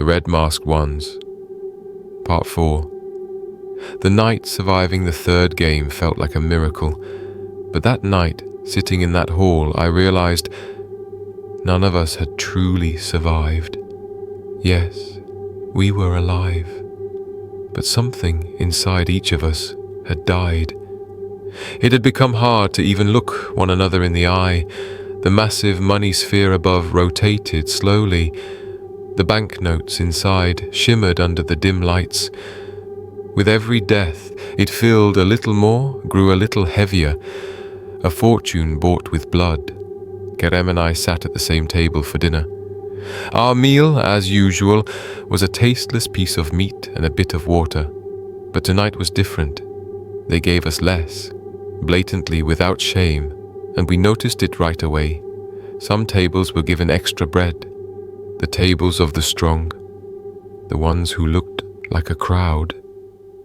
Red Masked Ones. Part 4. The night surviving the third game felt like a miracle, but that night, sitting in that hall, I realized none of us had truly survived. Yes, we were alive, but something inside each of us had died. It had become hard to even look one another in the eye. The massive money sphere above rotated slowly. The banknotes inside shimmered under the dim lights. With every death, it filled a little more, grew a little heavier. A fortune bought with blood. Kerem and I sat at the same table for dinner. Our meal, as usual, was a tasteless piece of meat and a bit of water. But tonight was different. They gave us less, blatantly without shame, and we noticed it right away. Some tables were given extra bread. The tables of the strong. The ones who looked like a crowd.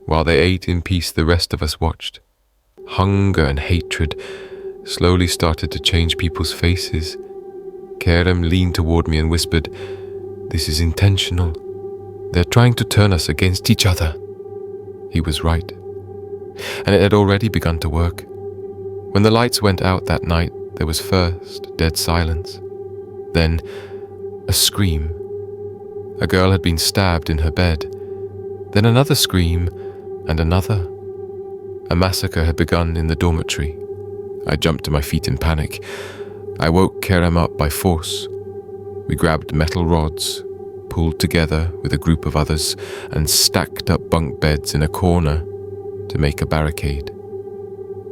While they ate in peace, the rest of us watched. Hunger and hatred slowly started to change people's faces. Kerem leaned toward me and whispered, "This is intentional. They're trying to turn us against each other." He was right. And it had already begun to work. When the lights went out that night, there was first dead silence. Then a scream. A girl had been stabbed in her bed. Then another scream, and another. A massacre had begun in the dormitory. I jumped to my feet in panic. I woke Kerem up by force. We grabbed metal rods, pulled together with a group of others, and stacked up bunk beds in a corner to make a barricade.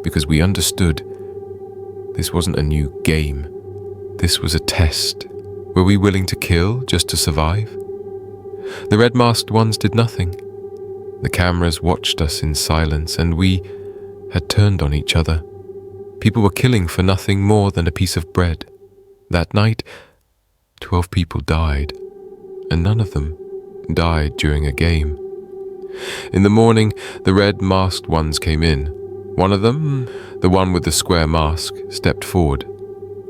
Because we understood this wasn't a new game. This was a test. Were we willing to kill just to survive? The Red Masked Ones did nothing. The cameras watched us in silence, and we had turned on each other. People were killing for nothing more than a piece of bread. That night, 12 people died, and none of them died during a game. In the morning, the Red Masked Ones came in. One of them, the one with the square mask, stepped forward.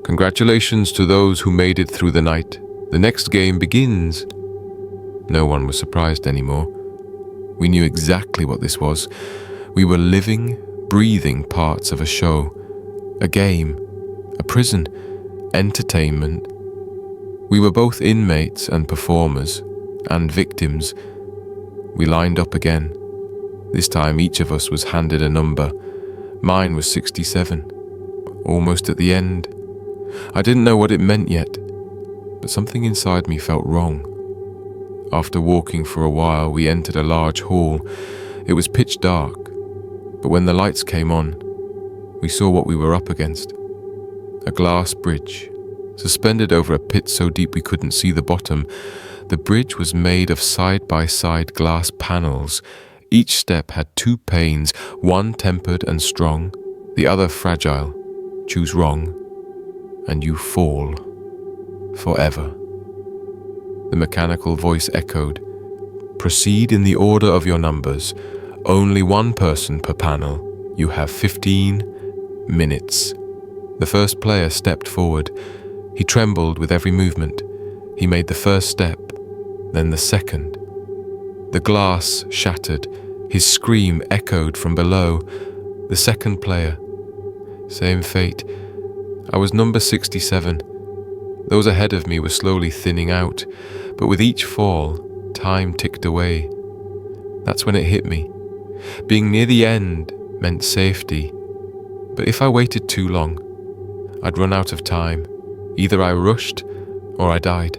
"Congratulations to those who made it through the night. The next game begins." No one was surprised anymore. We knew exactly what this was. We were living, breathing parts of a show, a game, a prison, entertainment. We were both inmates and performers, and victims. We lined up again. This time each of us was handed a number. Mine was 67, almost at the end. I didn't know what it meant yet, but something inside me felt wrong. After walking for a while, we entered a large hall. It was pitch dark, but when the lights came on, we saw what we were up against. A glass bridge, suspended over a pit so deep we couldn't see the bottom. The bridge was made of side-by-side glass panels. Each step had 2 panes, one tempered and strong, the other fragile. Choose wrong, and you fall. Forever. The mechanical voice echoed. "Proceed in the order of your numbers. Only one person per panel. You have 15 minutes." The first player stepped forward. He trembled with every movement. He made the first step, then the second. The glass shattered. His scream echoed from below. The second player. Same fate. I was number 67. Those ahead of me were slowly thinning out, but with each fall, time ticked away. That's when it hit me. Being near the end meant safety, but if I waited too long, I'd run out of time. Either I rushed or I died.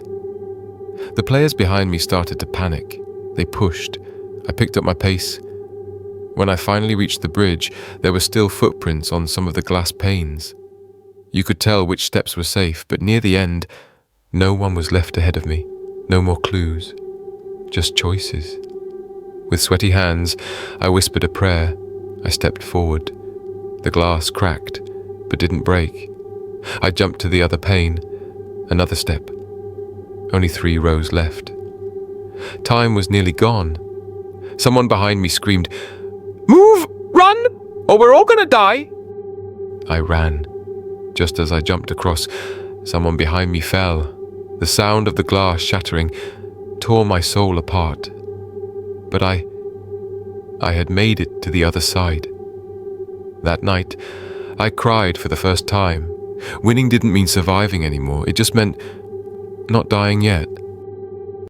The players behind me started to panic. They pushed. I picked up my pace. When I finally reached the bridge, there were still footprints on some of the glass panes. You could tell which steps were safe, but near the end, no one was left ahead of me. No more clues, just choices. With sweaty hands, I whispered a prayer. I stepped forward. The glass cracked, but didn't break. I jumped to the other pane. Another step. Only 3 rows left. Time was nearly gone. Someone behind me screamed, "Move! Run! Or we're all gonna die!" I ran. Just as I jumped across, someone behind me fell. The sound of the glass shattering tore my soul apart. But I had made it to the other side. That night, I cried for the first time. Winning didn't mean surviving anymore. It just meant not dying yet.